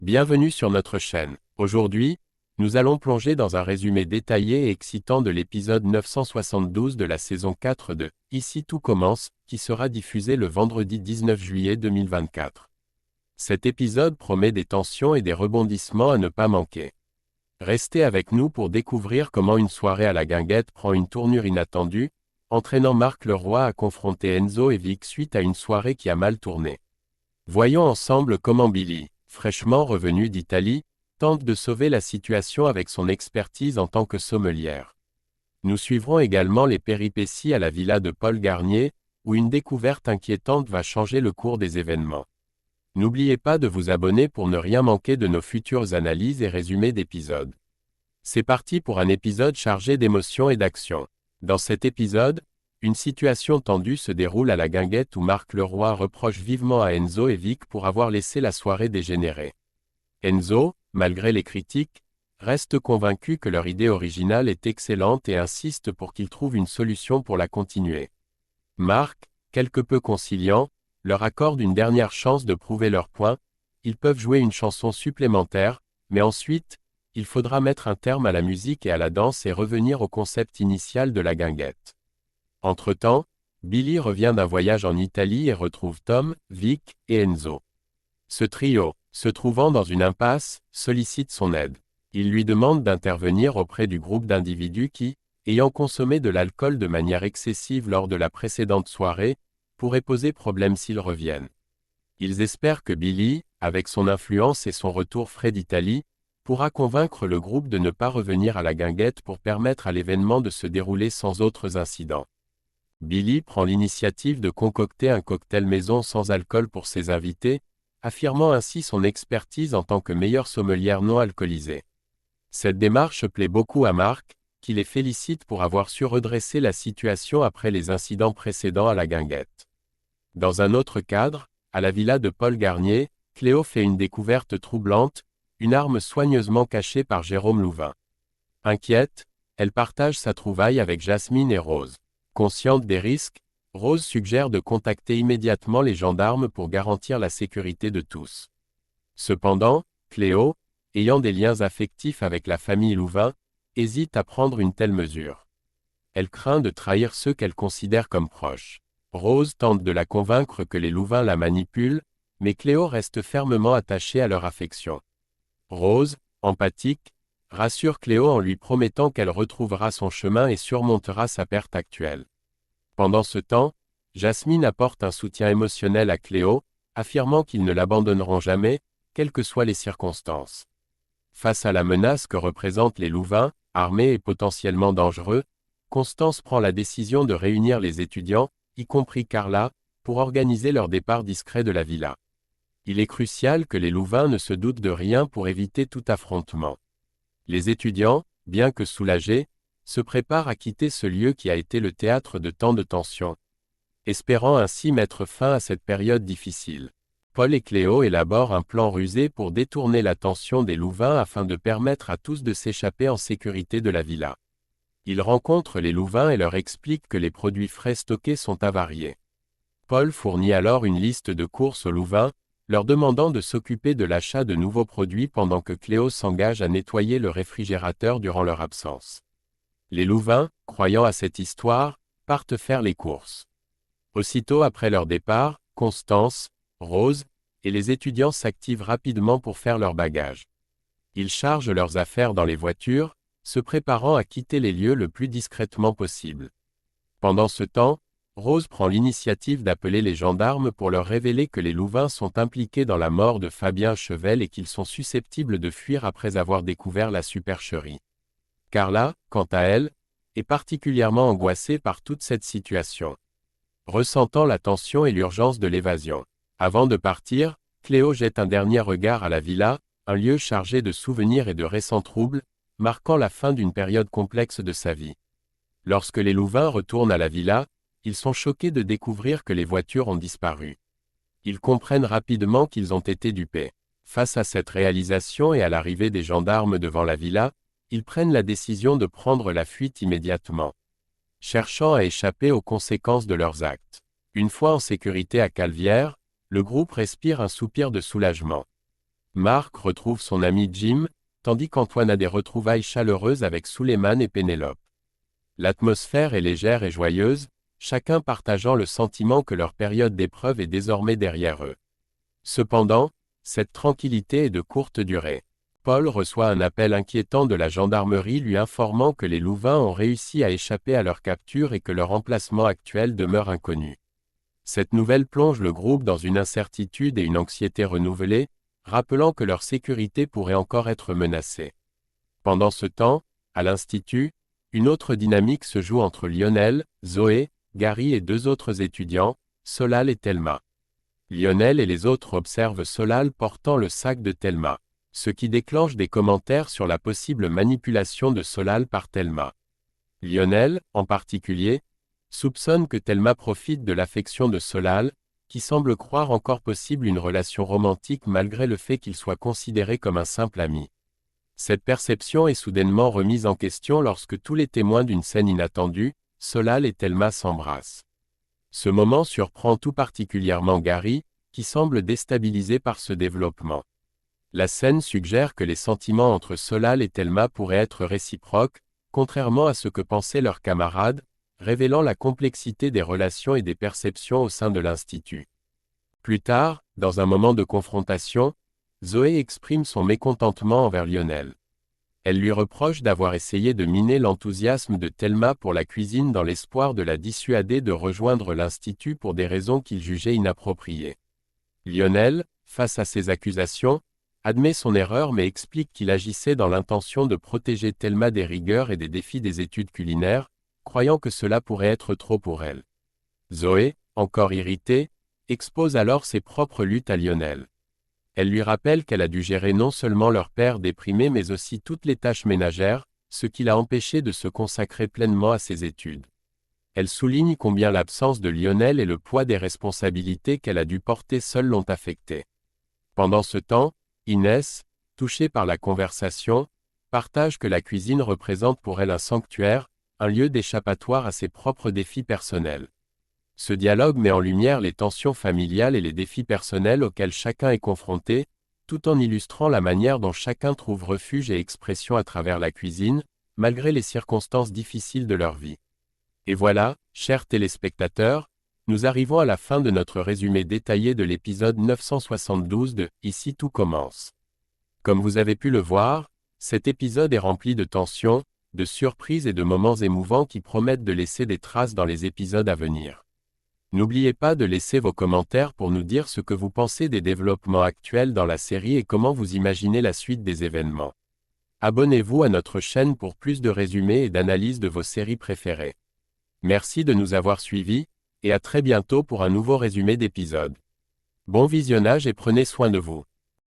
Bienvenue sur notre chaîne. Aujourd'hui, nous allons plonger dans un résumé détaillé et excitant de l'épisode 972 de la saison 4 de « Ici tout commence » qui sera diffusé le vendredi 19 juillet 2024. Cet épisode promet des tensions et des rebondissements à ne pas manquer. Restez avec nous pour découvrir comment une soirée à la guinguette prend une tournure inattendue, entraînant Marc Leroy à confronter Enzo et Vic suite à une soirée qui a mal tourné. Voyons ensemble comment Billy, fraîchement revenu d'Italie, tente de sauver la situation avec son expertise en tant que sommelière. Nous suivrons également les péripéties à la villa de Paul Garnier, où une découverte inquiétante va changer le cours des événements. N'oubliez pas de vous abonner pour ne rien manquer de nos futures analyses et résumés d'épisodes. C'est parti pour un épisode chargé d'émotions et d'action. Dans cet épisode, une situation tendue se déroule à la guinguette où Marc Leroy reproche vivement à Enzo et Vic pour avoir laissé la soirée dégénérer. Enzo, malgré les critiques, reste convaincu que leur idée originale est excellente et insiste pour qu'ils trouvent une solution pour la continuer. Marc, quelque peu conciliant, leur accorde une dernière chance de prouver leur point, ils peuvent jouer une chanson supplémentaire, mais ensuite, il faudra mettre un terme à la musique et à la danse et revenir au concept initial de la guinguette. Entre-temps, Billy revient d'un voyage en Italie et retrouve Tom, Vic et Enzo. Ce trio, se trouvant dans une impasse, sollicite son aide. Il lui demande d'intervenir auprès du groupe d'individus qui, ayant consommé de l'alcool de manière excessive lors de la précédente soirée, pourraient poser problème s'ils reviennent. Ils espèrent que Billy, avec son influence et son retour frais d'Italie, pourra convaincre le groupe de ne pas revenir à la guinguette pour permettre à l'événement de se dérouler sans autres incidents. Billy prend l'initiative de concocter un cocktail maison sans alcool pour ses invités, affirmant ainsi son expertise en tant que meilleure sommelière non alcoolisée. Cette démarche plaît beaucoup à Marc, qui les félicite pour avoir su redresser la situation après les incidents précédents à la guinguette. Dans un autre cadre, à la villa de Paul Garnier, Cléo fait une découverte troublante, une arme soigneusement cachée par Jérôme Louvain. Inquiète, elle partage sa trouvaille avec Jasmine et Rose. Consciente des risques, Rose suggère de contacter immédiatement les gendarmes pour garantir la sécurité de tous. Cependant, Cléo, ayant des liens affectifs avec la famille Louvain, hésite à prendre une telle mesure. Elle craint de trahir ceux qu'elle considère comme proches. Rose tente de la convaincre que les Louvain la manipulent, mais Cléo reste fermement attachée à leur affection. Rose, empathique, rassure Cléo en lui promettant qu'elle retrouvera son chemin et surmontera sa perte actuelle. Pendant ce temps, Jasmine apporte un soutien émotionnel à Cléo, affirmant qu'ils ne l'abandonneront jamais, quelles que soient les circonstances. Face à la menace que représentent les Louvain, armés et potentiellement dangereux, Constance prend la décision de réunir les étudiants, y compris Carla, pour organiser leur départ discret de la villa. Il est crucial que les Louvain ne se doutent de rien pour éviter tout affrontement. Les étudiants, bien que soulagés, se préparent à quitter ce lieu qui a été le théâtre de tant de tensions, espérant ainsi mettre fin à cette période difficile. Paul et Cléo élaborent un plan rusé pour détourner l'attention des Louvain afin de permettre à tous de s'échapper en sécurité de la villa. Ils rencontrent les Louvain et leur expliquent que les produits frais stockés sont avariés. Paul fournit alors une liste de courses aux Louvain, leur demandant de s'occuper de l'achat de nouveaux produits pendant que Cléo s'engage à nettoyer le réfrigérateur durant leur absence. Les Louvain, croyant à cette histoire, partent faire les courses. Aussitôt après leur départ, Constance, Rose et les étudiants s'activent rapidement pour faire leurs bagages. Ils chargent leurs affaires dans les voitures, se préparant à quitter les lieux le plus discrètement possible. Pendant ce temps, Rose prend l'initiative d'appeler les gendarmes pour leur révéler que les Louvain sont impliqués dans la mort de Fabien Chevel et qu'ils sont susceptibles de fuir après avoir découvert la supercherie. Carla, quant à elle, est particulièrement angoissée par toute cette situation. Ressentant la tension et l'urgence de l'évasion. Avant de partir, Cléo jette un dernier regard à la villa, un lieu chargé de souvenirs et de récents troubles, marquant la fin d'une période complexe de sa vie. Lorsque les Louvain retournent à la villa, ils sont choqués de découvrir que les voitures ont disparu. Ils comprennent rapidement qu'ils ont été dupés. Face à cette réalisation et à l'arrivée des gendarmes devant la villa, ils prennent la décision de prendre la fuite immédiatement, cherchant à échapper aux conséquences de leurs actes. Une fois en sécurité à Calvière, le groupe respire un soupir de soulagement. Marc retrouve son ami Jim, tandis qu'Antoine a des retrouvailles chaleureuses avec Suleiman et Pénélope. L'atmosphère est légère et joyeuse, chacun partageant le sentiment que leur période d'épreuve est désormais derrière eux. Cependant, cette tranquillité est de courte durée. Paul reçoit un appel inquiétant de la gendarmerie lui informant que les Louvains ont réussi à échapper à leur capture et que leur emplacement actuel demeure inconnu. Cette nouvelle plonge le groupe dans une incertitude et une anxiété renouvelée, rappelant que leur sécurité pourrait encore être menacée. Pendant ce temps, à l'Institut, une autre dynamique se joue entre Lionel, Zoé, Gary et deux autres étudiants, Solal et Thelma. Lionel et les autres observent Solal portant le sac de Thelma, ce qui déclenche des commentaires sur la possible manipulation de Solal par Thelma. Lionel, en particulier, soupçonne que Thelma profite de l'affection de Solal, qui semble croire encore possible une relation romantique malgré le fait qu'il soit considéré comme un simple ami. Cette perception est soudainement remise en question lorsque tous les témoins d'une scène inattendue, Solal et Thelma s'embrassent. Ce moment surprend tout particulièrement Gary, qui semble déstabilisé par ce développement. La scène suggère que les sentiments entre Solal et Thelma pourraient être réciproques, contrairement à ce que pensaient leurs camarades, révélant la complexité des relations et des perceptions au sein de l'Institut. Plus tard, dans un moment de confrontation, Zoé exprime son mécontentement envers Lionel. Elle lui reproche d'avoir essayé de miner l'enthousiasme de Thelma pour la cuisine dans l'espoir de la dissuader de rejoindre l'Institut pour des raisons qu'il jugeait inappropriées. Lionel, face à ces accusations, admet son erreur mais explique qu'il agissait dans l'intention de protéger Thelma des rigueurs et des défis des études culinaires, croyant que cela pourrait être trop pour elle. Zoé, encore irritée, expose alors ses propres luttes à Lionel. Elle lui rappelle qu'elle a dû gérer non seulement leur père déprimé mais aussi toutes les tâches ménagères, ce qui l'a empêché de se consacrer pleinement à ses études. Elle souligne combien l'absence de Lionel et le poids des responsabilités qu'elle a dû porter seule l'ont affectée. Pendant ce temps, Inès, touchée par la conversation, partage que la cuisine représente pour elle un sanctuaire, un lieu d'échappatoire à ses propres défis personnels. Ce dialogue met en lumière les tensions familiales et les défis personnels auxquels chacun est confronté, tout en illustrant la manière dont chacun trouve refuge et expression à travers la cuisine, malgré les circonstances difficiles de leur vie. Et voilà, chers téléspectateurs, nous arrivons à la fin de notre résumé détaillé de l'épisode 972 de « Ici tout commence ». Comme vous avez pu le voir, cet épisode est rempli de tensions, de surprises et de moments émouvants qui promettent de laisser des traces dans les épisodes à venir. N'oubliez pas de laisser vos commentaires pour nous dire ce que vous pensez des développements actuels dans la série et comment vous imaginez la suite des événements. Abonnez-vous à notre chaîne pour plus de résumés et d'analyses de vos séries préférées. Merci de nous avoir suivis, et à très bientôt pour un nouveau résumé d'épisode. Bon visionnage et prenez soin de vous.